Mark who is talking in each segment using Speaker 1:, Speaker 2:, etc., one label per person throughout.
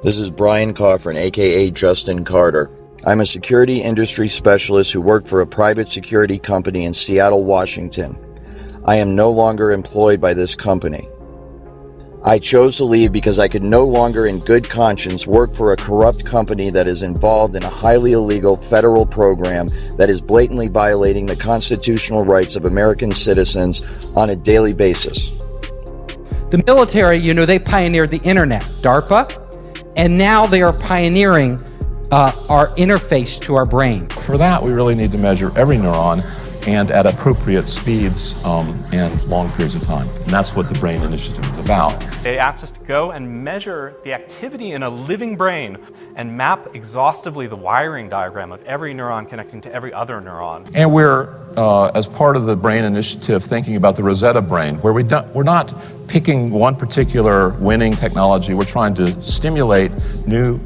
Speaker 1: This is Brian Coffrin, aka Justin Carter. I'm a security industry specialist who worked for a private security company in Seattle, Washington. I am no longer employed by this company. I chose to leave because I could no longer in good conscience work for a corrupt company that is involved in a highly illegal federal program that is blatantly violating the constitutional rights of American citizens on a daily basis.
Speaker 2: The military, they pioneered the internet, DARPA, and now they are pioneering our interface to our brain.
Speaker 3: For that, we really need to measure every neuron and at appropriate speeds and long periods of time. And that's what the Brain Initiative is about.
Speaker 4: They asked us to go and measure the activity in a living brain and map exhaustively the wiring diagram of every neuron connecting to every other neuron.
Speaker 3: And we're, as part of the Brain Initiative, thinking about the Rosetta Brain, where we're not picking one particular winning technology. We're trying to stimulate new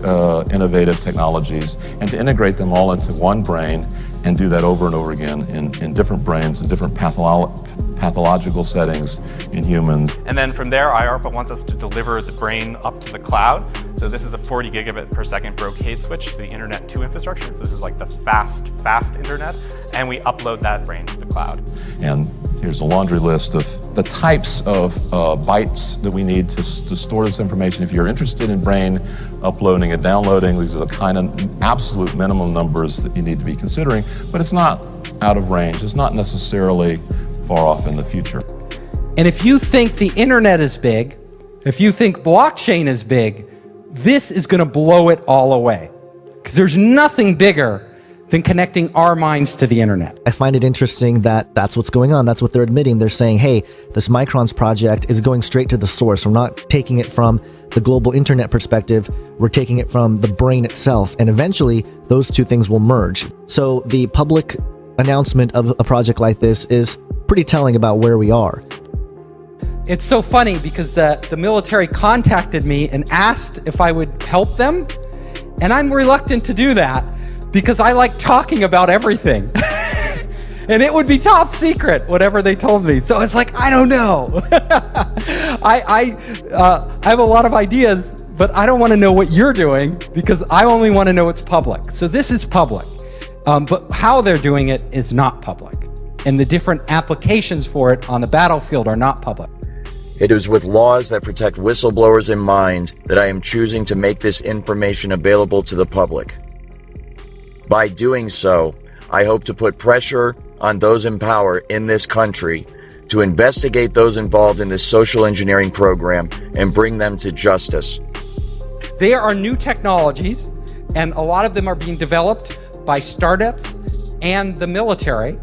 Speaker 3: innovative technologies and to integrate them all into one brain and do that over and over again in different brains and different pathological settings in humans.
Speaker 4: And then from there, IARPA wants us to deliver the brain up to the cloud. So this is a 40 gigabit per second brocade switch to the Internet 2 infrastructure. So this is like the fast internet. And we upload that brain to the cloud.
Speaker 3: And here's a laundry list of the types of bytes that we need to store this information. If you're interested in brain uploading and downloading, these are the kind of absolute minimum numbers that you need to be considering, but it's not out of range. It's not necessarily far off in the future.
Speaker 2: And if you think the internet is big, if you think blockchain is big, this is going to blow it all away. Because there's nothing bigger than connecting our minds to the internet.
Speaker 5: I find it interesting that that's what's going on. That's what they're admitting. They're saying, hey, this Microns project is going straight to the source. We're not taking it from the global internet perspective. We're taking it from the brain itself. And eventually, those two things will merge. So the public announcement of a project like this is pretty telling about where we are.
Speaker 2: It's so funny because the military contacted me and asked if I would help them. And I'm reluctant to do that because I like talking about everything. And it would be top secret, whatever they told me. So it's like, I don't know. I have a lot of ideas, but I don't want to know what you're doing because I only want to know it's public. So this is public, but how they're doing it is not public. And the different applications for it on the battlefield are not public.
Speaker 1: It is with laws that protect whistleblowers in mind that I am choosing to make this information available to the public. By doing so, I hope to put pressure on those in power in this country to investigate those involved in this social engineering program and bring them to justice.
Speaker 2: There are new technologies, and a lot of them are being developed by startups and the military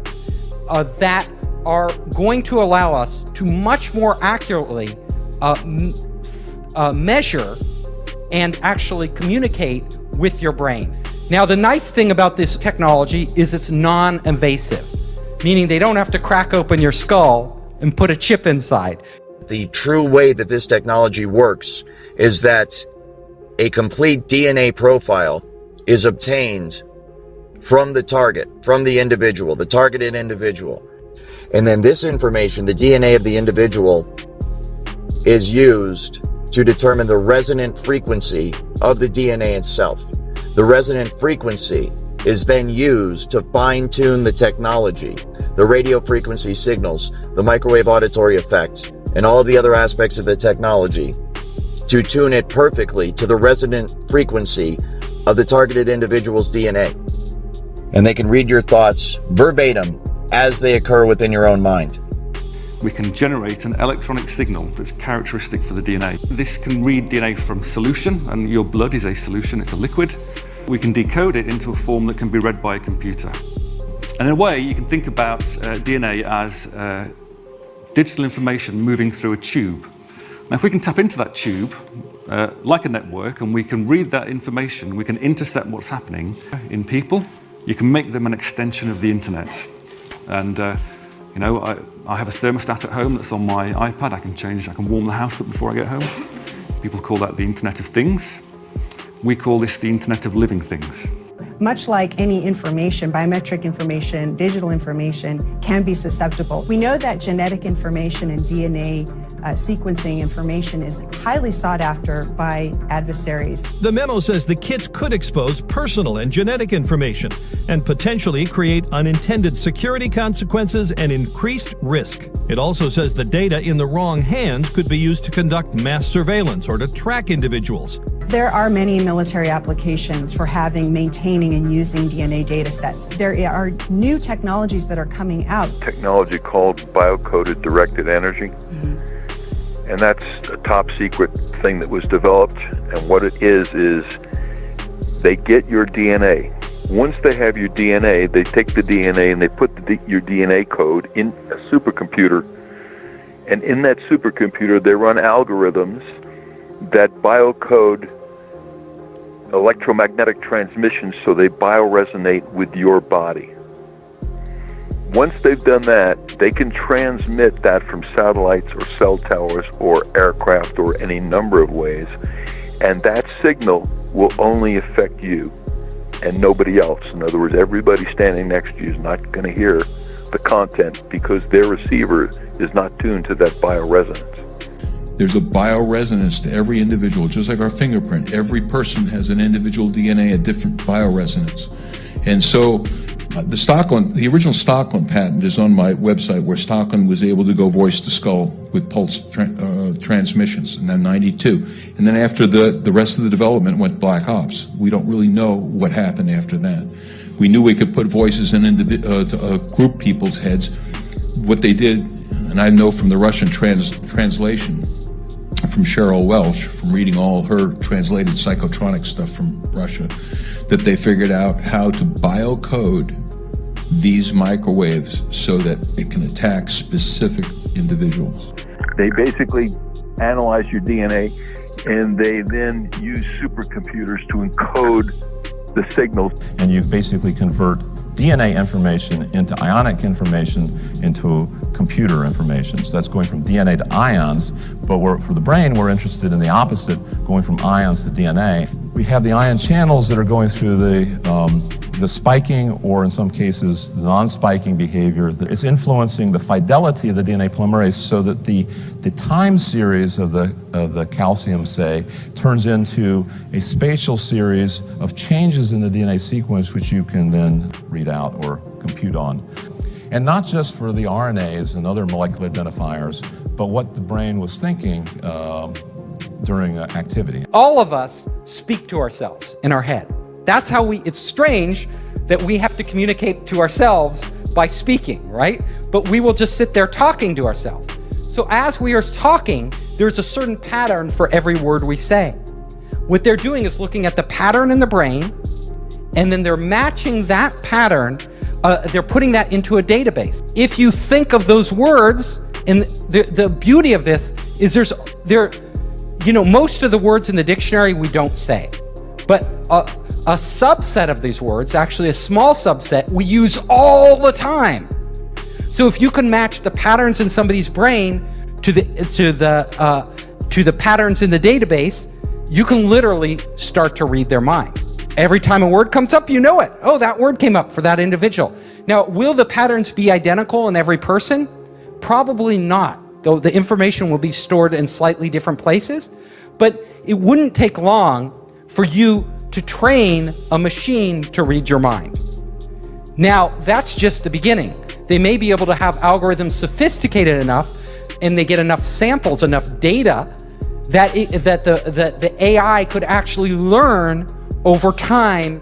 Speaker 2: that are going to allow us to much more accurately measure and actually communicate with your brain. Now, the nice thing about this technology is it's non-invasive, meaning they don't have to crack open your skull and put a chip inside.
Speaker 1: The true way that this technology works is that a complete DNA profile is obtained from the target, from the individual, the targeted individual. And then this information, the DNA of the individual, is used to determine the resonant frequency of the DNA itself. The resonant frequency is then used to fine-tune the technology, the radio frequency signals, the microwave auditory effect, and all of the other aspects of the technology to tune it perfectly to the resonant frequency of the targeted individual's DNA. And they can read your thoughts verbatim as they occur within your own mind.
Speaker 6: We can generate an electronic signal that's characteristic for the DNA. This can read DNA from solution, and your blood is a solution, it's a liquid. We can decode it into a form that can be read by a computer. And in a way, you can think about DNA as digital information moving through a tube. Now, if we can tap into that tube, like a network, and we can read that information, we can intercept what's happening in people, you can make them an extension of the internet. And I have a thermostat at home that's on my iPad. I can warm the house up before I get home. People call that the Internet of Things. We call this the Internet of Living Things.
Speaker 7: Much like any information, biometric information, digital information can be susceptible. We know that genetic information and DNA sequencing information is highly sought after by adversaries.
Speaker 8: The memo says the kits could expose personal and genetic information and potentially create unintended security consequences and increased risk. It also says the data in the wrong hands could be used to conduct mass surveillance or to track individuals.
Speaker 7: There are many military applications for maintaining and using DNA data sets. There are new technologies that are coming out.
Speaker 9: Technology called Bio-coded directed energy. And that's a top secret thing that was developed. And what it is they get your DNA. Once they have your DNA, they take the DNA and they put your DNA code in a supercomputer. And in that supercomputer, they run algorithms that biocode electromagnetic transmissions so they bioresonate with your body. Once they've done that, they can transmit that from satellites or cell towers or aircraft or any number of ways, and that signal will only affect you and nobody else. In other words, everybody standing next to you is not going to hear the content because their receiver is not tuned to that bioresonance.
Speaker 10: There's a bioresonance to every individual, just like our fingerprint. Every person has an individual DNA, a different bioresonance. And so the original Stockland patent is on my website, where Stockland was able to go voice to skull with pulse transmissions in 92. And then after the rest of the development went black ops. We don't really know what happened after that. We knew we could put voices in group people's heads. What they did, and I know from the Russian translation from Cheryl Welch, from reading all her translated psychotronic stuff from Russia, that they figured out how to biocode these microwaves so that it can attack specific individuals.
Speaker 9: They basically analyze your DNA and they then use supercomputers to encode the signals.
Speaker 3: And you basically convert DNA information into ionic information into computer information. So that's going from DNA to ions, but for the brain, we're interested in the opposite, going from ions to DNA. We have the ion channels that are going through the spiking, or in some cases, the non-spiking behavior. It's influencing the fidelity of the DNA polymerase so that the time series of the calcium, say, turns into a spatial series of changes in the DNA sequence, which you can then read out or compute on. And not just for the RNAs and other molecular identifiers, but what the brain was thinking during activity.
Speaker 2: All of us speak to ourselves in our head. That's how it's strange that we have to communicate to ourselves by speaking, right? But we will just sit there talking to ourselves. So as we are talking, there's a certain pattern for every word we say. What they're doing is looking at the pattern in the brain, and then they're matching that pattern, they're putting that into a database. If you think of those words, and the beauty of this is most of the words in the dictionary we don't say, but a subset of these words, actually a small subset, we use all the time. So if you can match the patterns in somebody's brain to the patterns in the database, you can literally start to read their mind. Every time a word comes up, you know it. Oh, that word came up for that individual. Now, will the patterns be identical in every person? Probably not, though the information will be stored in slightly different places. But it wouldn't take long for you to train a machine to read your mind. Now, that's just the beginning. They may be able to have algorithms sophisticated enough, and they get enough samples, enough data, that the AI could actually learn over time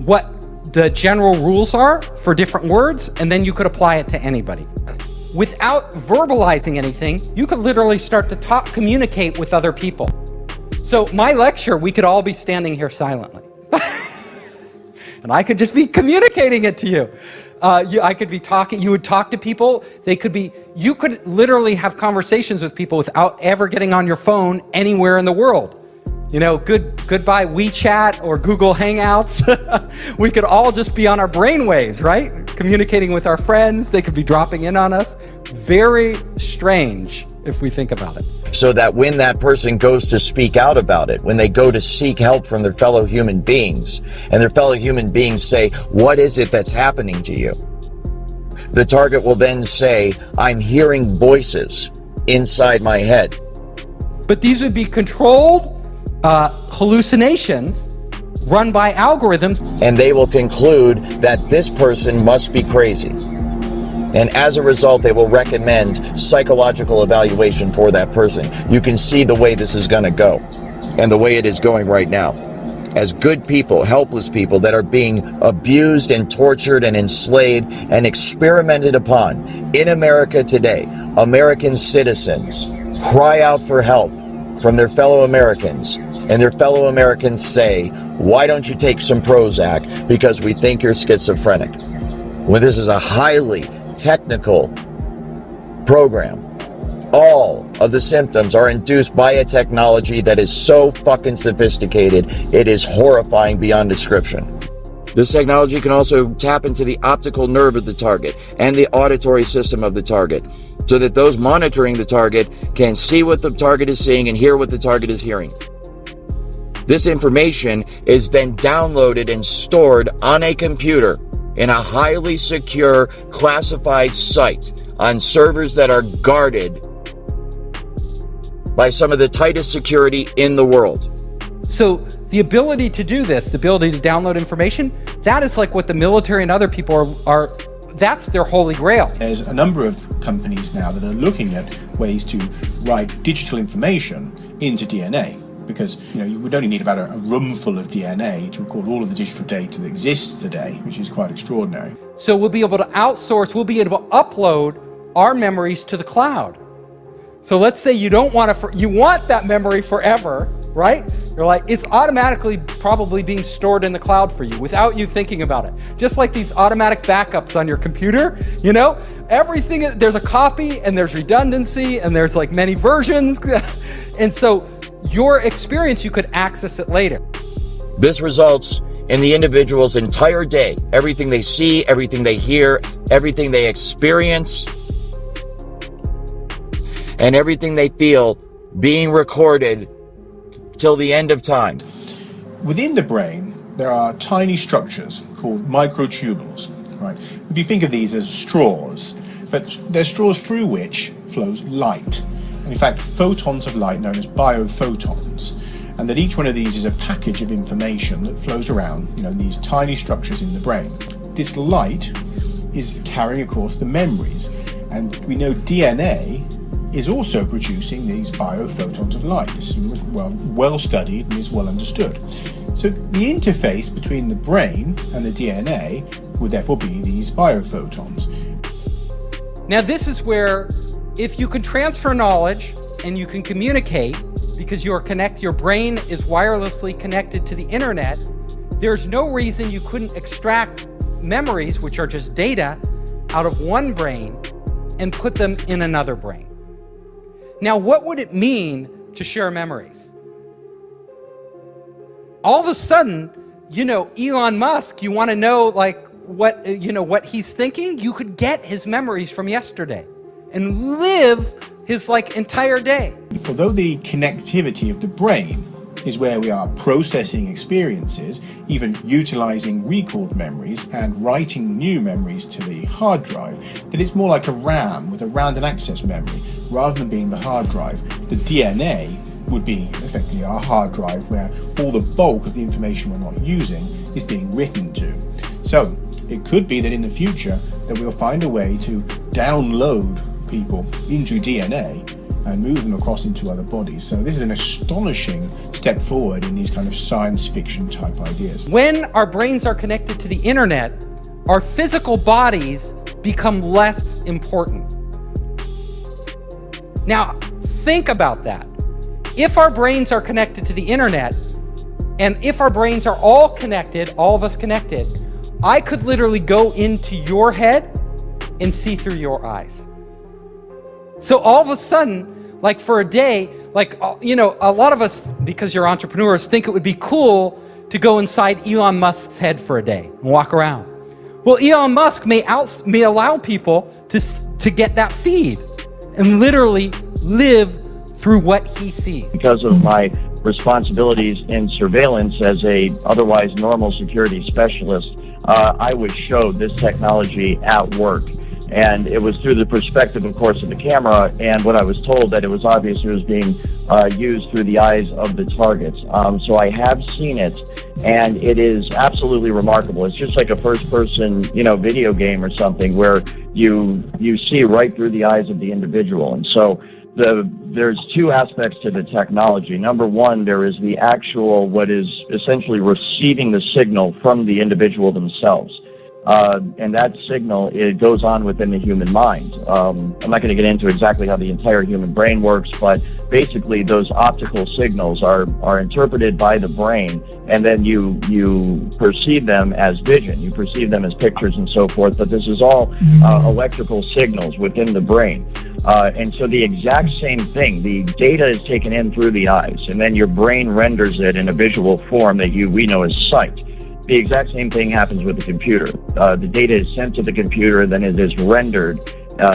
Speaker 2: what the general rules are for different words, and then you could apply it to anybody. Without verbalizing anything, you could literally start to communicate with other people. So my lecture, we could all be standing here silently. And I could just be communicating it to you. I could be talking, you would talk to people, you could literally have conversations with people without ever getting on your phone anywhere in the world. Goodbye WeChat or Google Hangouts. We could all just be on our brainwaves, right? Communicating with our friends, they could be dropping in on us. Very strange if we think about it.
Speaker 1: so that when that person goes to speak out about it, when they go to seek help from their fellow human beings, and their fellow human beings say, what is it that's happening to you? The target will then say, I'm hearing voices inside my head.
Speaker 2: But these would be controlled hallucinations run by algorithms.
Speaker 1: And they will conclude that this person must be crazy. And as a result, they will recommend psychological evaluation for that person. You can see the way this is going to go, and the way it is going right now. As good people, helpless people that are being abused and tortured and enslaved and experimented upon in America today, American citizens cry out for help from their fellow Americans, and their fellow Americans say, why don't you take some Prozac because we think you're schizophrenic? When this is a highly technical program. All of the symptoms are induced by a technology that is so fucking sophisticated, it is horrifying beyond description. This technology can also tap into the optical nerve of the target and the auditory system of the target, so that those monitoring the target can see what the target is seeing and hear what the target is hearing. This information is then downloaded and stored on a computer in a highly secure, classified site on servers that are guarded by some of the tightest security in the world.
Speaker 2: So the ability to do this, the ability to download information, that is like what the military and other people are that's their holy grail.
Speaker 11: There's a number of companies now that are looking at ways to write digital information into DNA. Because you would only need about a room full of DNA to record all of the digital data that exists today, which is quite extraordinary.
Speaker 2: So we'll be able to outsource, we'll be able to upload our memories to the cloud. So let's say you don't want to, you want that memory forever, right? You're like, it's automatically probably being stored in the cloud for you without you thinking about it. Just like these automatic backups on your computer, everything, there's a copy and there's redundancy and there's like many versions. And so your experience, you could access it later.
Speaker 1: This results in the individual's entire day, everything they see, everything they hear, everything they experience, and everything they feel being recorded till the end of time.
Speaker 11: Within the brain, there are tiny structures called microtubules, right? If you think of these as straws, but they're straws through which flows light. And in fact, photons of light known as biophotons. And that each one of these is a package of information that flows around, these tiny structures in the brain. This light is carrying, of course, the memories. And we know DNA is also producing these biophotons of light. This is well studied and is well understood. So the interface between the brain and the DNA would therefore be these biophotons.
Speaker 2: Now this is where, if you can transfer knowledge and you can communicate, because your brain is wirelessly connected to the internet, there's no reason you couldn't extract memories, which are just data, out of one brain and put them in another brain. Now, what would it mean to share memories? All of a sudden, Elon Musk, you want to know what he's thinking? You could get his memories from yesterday and live his entire day.
Speaker 11: Although the connectivity of the brain is where we are processing experiences, even utilizing recalled memories and writing new memories to the hard drive, that it's more like a RAM with a random access memory rather than being the hard drive. The DNA would be effectively our hard drive where all the bulk of the information we're not using is being written to. So it could be that in the future that we'll find a way to download people into DNA and move them across into other bodies. So this is an astonishing step forward in these kind of science fiction type ideas.
Speaker 2: When our brains are connected to the internet, our physical bodies become less important. Now, think about that. If our brains are connected to the internet, and if our brains are all connected, all of us connected, I could literally go into your head and see through your eyes. So all of a sudden, for a day, a lot of us, because you're entrepreneurs, think it would be cool to go inside Elon Musk's head for a day and walk around. Well, Elon Musk may allow people to get that feed and literally live through what he sees.
Speaker 12: Because of my responsibilities in surveillance as a otherwise normal security specialist, I was showed this technology at work. And it was through the perspective, of course, of the camera, and what I was told that it was obvious it was being used through the eyes of the target. So I have seen it, and it is absolutely remarkable. It's just like a first-person, video game or something where you see right through the eyes of the individual. And so there's two aspects to the technology. Number one, there is the actual, what is essentially receiving the signal from the individual themselves. And that signal, it goes on within the human mind. I'm not going to get into exactly how the entire human brain works, but basically those optical signals are interpreted by the brain, and then you perceive them as vision. You perceive them as pictures and so forth, but this is all electrical signals within the brain. And so the exact same thing, the data is taken in through the eyes, and then your brain renders it in a visual form that we know as sight. The exact same thing happens with the computer. The data is sent to the computer, then it is rendered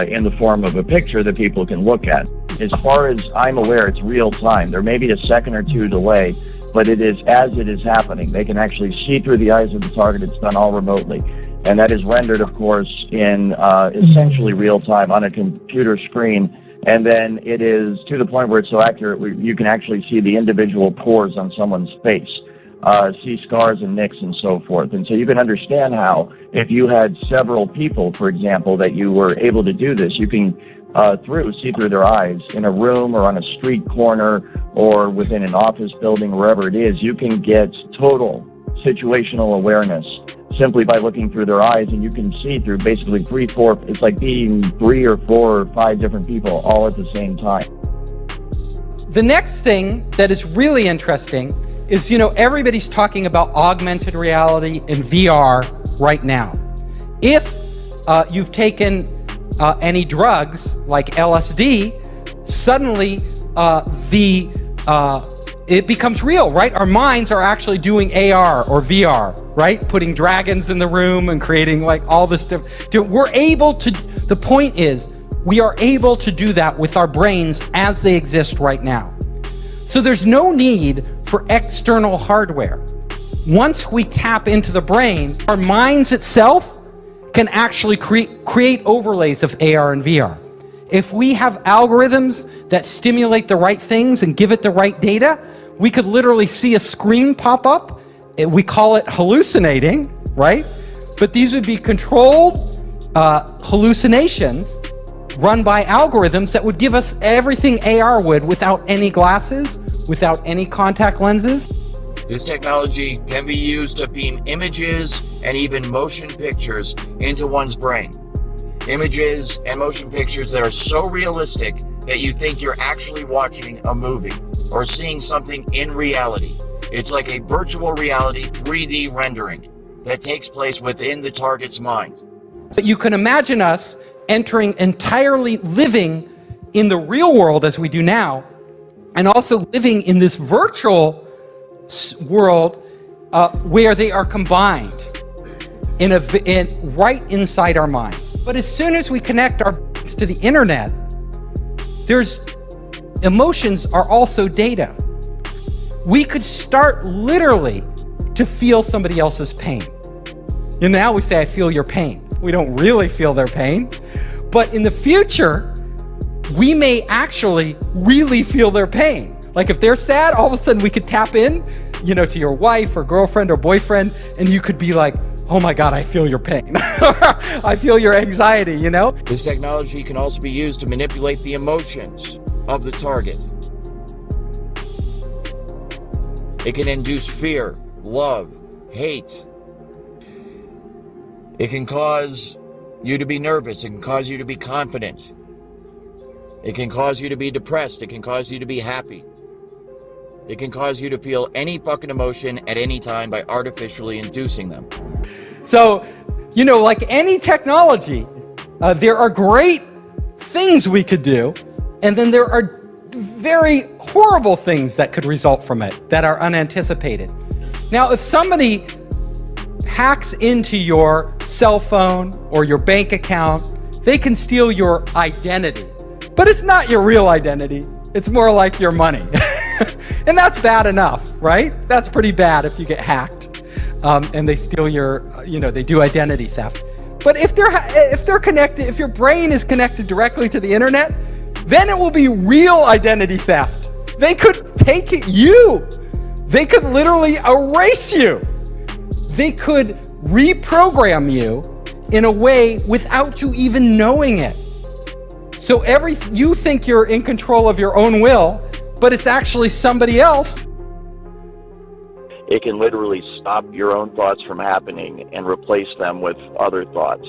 Speaker 12: in the form of a picture that people can look at. As far as I'm aware, it's real time. There may be a second or two delay, but it is as it is happening. They can actually see through the eyes of the target. It's done all remotely. And that is rendered, of course, in essentially real time on a computer screen. And then it is to the point where it's so accurate, you can actually see the individual pores on someone's face. See scars and nicks and so forth. And so you can understand how if you had several people, for example, that you were able to do this, you can see through their eyes in a room or on a street corner or within an office building, wherever it is. You can get total situational awareness simply by looking through their eyes, and you can see through basically it's like being 3 or 4 or 5 different people all at the same time.
Speaker 2: The next thing that is really interesting is, everybody's talking about augmented reality and VR right now. If you've taken any drugs like LSD, suddenly it becomes real, right? Our minds are actually doing AR or VR, right? Putting dragons in the room and creating like all this stuff. We're able to, the point is, we are able to do that with our brains as they exist right now. So there's no need for external hardware. Once we tap into the brain, our minds itself can actually create overlays of AR and VR. If we have algorithms that stimulate the right things and give it the right data, we could literally see a screen pop up. We call it hallucinating, right? But these would be controlled hallucinations run by algorithms that would give us everything AR would without any glasses, without any contact lenses.
Speaker 1: This technology can be used to beam images and even motion pictures into one's brain. Images and motion pictures that are so realistic that you think you're actually watching a movie or seeing something in reality. It's like a virtual reality 3D rendering that takes place within the target's mind.
Speaker 2: But you can imagine us entering entirely living in the real world as we do now, and also living in this virtual world where they are combined right inside our minds. But as soon as we connect our brains to the internet, emotions are also data. We could start literally to feel somebody else's pain. And now we say, I feel your pain. We don't really feel their pain. But in the future, we may actually really feel their pain. Like if they're sad, all of a sudden we could tap in, to your wife or girlfriend or boyfriend, and you could be like, oh my God, I feel your pain. I feel your anxiety,
Speaker 1: This technology can also be used to manipulate the emotions of the target. It can induce fear, love, hate. It can cause you to be nervous. It can cause you to be confident. It can cause you to be depressed. It can cause you to be happy. It can cause you to feel any fucking emotion at any time by artificially inducing them.
Speaker 2: So, like any technology, there are great things we could do, and then there are very horrible things that could result from it that are unanticipated. Now, if somebody hacks into your cell phone or your bank account, they can steal your identity. But it's not your real identity. It's more like your money. And that's bad enough, right? That's pretty bad if you get hacked and they steal your, they do identity theft. But if they're connected, if your brain is connected directly to the internet, then it will be real identity theft. They could take you. They could literally erase you. They could reprogram you in a way without you even knowing it. So you think you're in control of your own will, but it's actually somebody else.
Speaker 12: It can literally stop your own thoughts from happening and replace them with other thoughts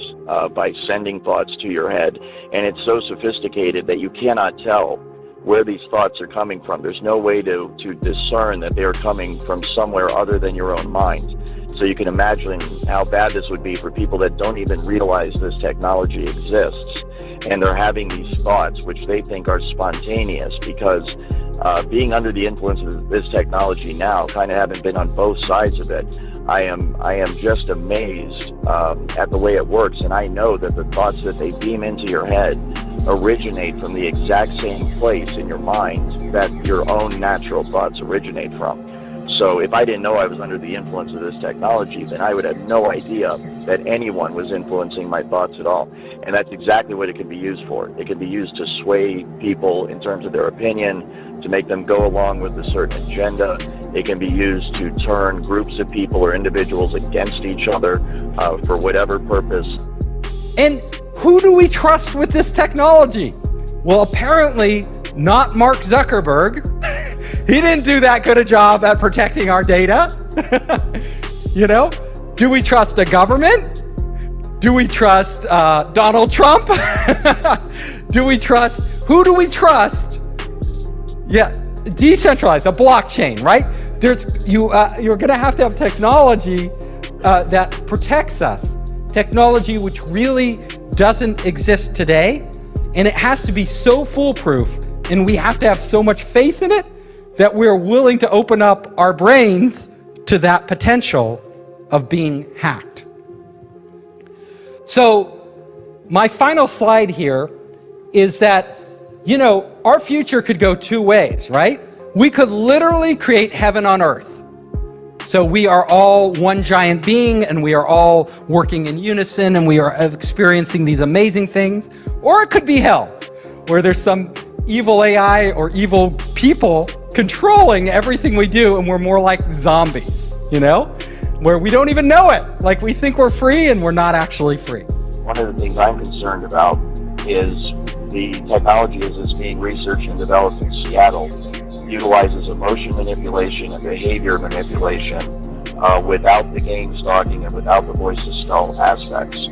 Speaker 12: by sending thoughts to your head. And it's so sophisticated that you cannot tell where these thoughts are coming from. There's no way to discern that they're coming from somewhere other than your own mind. So you can imagine how bad this would be for people that don't even realize this technology exists. And they're having these thoughts, which they think are spontaneous, because being under the influence of this technology now, kind of having been on both sides of it, I am just amazed at the way it works. And I know that the thoughts that they beam into your head originate from the exact same place in your mind that your own natural thoughts originate from. So if I didn't know I was under the influence of this technology, then I would have no idea that anyone was influencing my thoughts at all. And that's exactly what it can be used for. It can be used to sway people in terms of their opinion, to make them go along with a certain agenda. It can be used to turn groups of people or individuals against each other for whatever purpose.
Speaker 2: And who do we trust with this technology? Well, apparently not Mark Zuckerberg. He didn't do that good a job at protecting our data. Do we trust a government? Do we trust Donald Trump? Who do we trust? Yeah, decentralized, a blockchain, right? You're gonna have to have technology that protects us. Technology which really doesn't exist today, and it has to be so foolproof, and we have to have so much faith in it that we're willing to open up our brains to that potential of being hacked. So my final slide here is that, our future could go two ways, right? We could literally create heaven on earth. So we are all one giant being and we are all working in unison and we are experiencing these amazing things. Or it could be hell, where there's some evil AI or evil people controlling everything we do, and we're more like zombies, where we don't even know it. Like we think we're free and we're not actually free.
Speaker 12: One of the things I'm concerned about is the technology as it's being researched and developed in Seattle utilizes emotion manipulation and behavior manipulation without the game stalking and without the voice to skull aspects.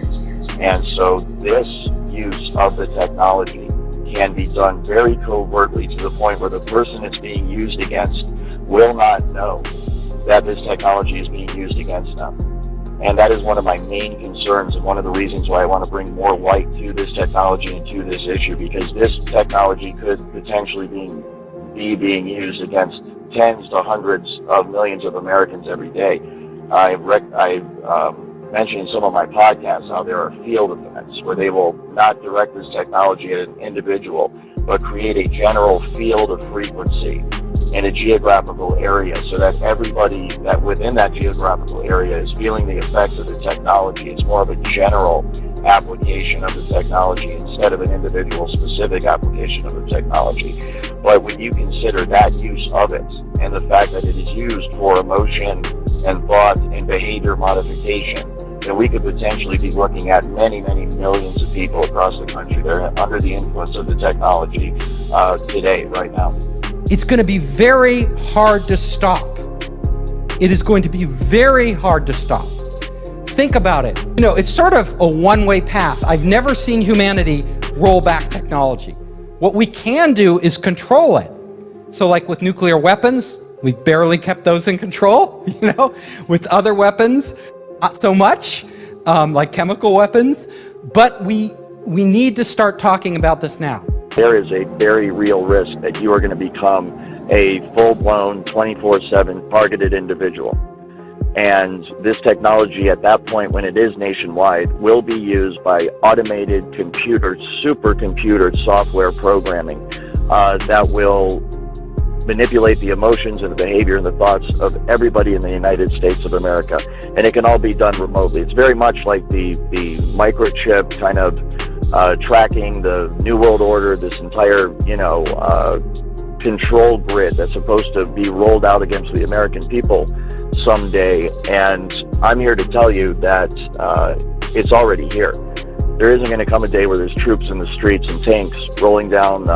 Speaker 12: And so this use of the technology can be done very covertly to the point where the person it's being used against will not know that this technology is being used against them. And that is one of my main concerns and one of the reasons why I want to bring more light to this technology and to this issue, because this technology could potentially be being used against tens to hundreds of millions of Americans every day. I've mentioned in some of my podcasts how there are field events where they will not direct this technology at an individual, but create a general field of frequency in a geographical area so that everybody that within that geographical area is feeling the effects of the technology. It's more of a general application of the technology instead of an individual specific application of the technology. But when you consider that use of it and the fact that it is used for emotion and thought and behavior modification, then we could potentially be looking at many, many millions of people across the country that are under the influence of the technology today, right now.
Speaker 2: It's going to be very hard to stop. It is going to be very hard to stop. Think about it. It's sort of a one-way path. I've never seen humanity roll back technology. What we can do is control it. So like with nuclear weapons, we've barely kept those in control, With other weapons, not so much, like chemical weapons. But we need to start talking about this now.
Speaker 12: There is a very real risk that you are going to become a full-blown 24/7 targeted individual. And this technology at that point, when it is nationwide, will be used by automated supercomputer software programming that will manipulate the emotions and the behavior and the thoughts of everybody in the United States of America. And it can all be done remotely. It's very much like the microchip kind of tracking the New World Order, this entire, control grid that's supposed to be rolled out against the American people someday. And I'm here to tell you that it's already here. There isn't going to come a day where there's troops in the streets and tanks rolling down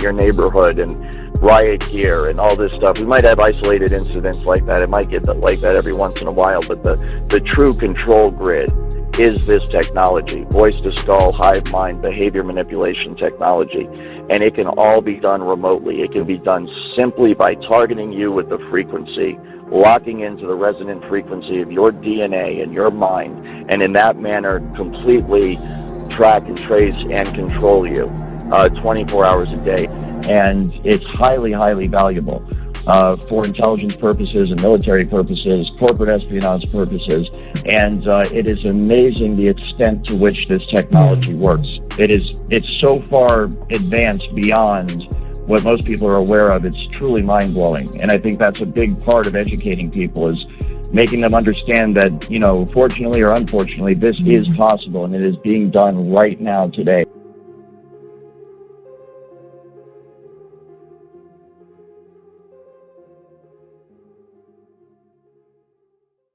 Speaker 12: your neighborhood and riot gear and all this stuff. We might have isolated incidents like that. It might get like that every once in a while, but the true control grid is this technology, voice to skull, hive mind, behavior manipulation technology. And it can all be done remotely. It can be done simply by targeting you with the frequency, locking into the resonant frequency of your DNA and your mind, and in that manner completely track and trace and control you 24 hours a day. And it's highly, highly valuable for intelligence purposes and military purposes, corporate espionage purposes. And it is amazing the extent to which this technology works. It's so far advanced beyond what most people are aware of. It's truly mind-blowing. And I think that's a big part of educating people, is making them understand that, fortunately or unfortunately, this is possible and it is being done right now today.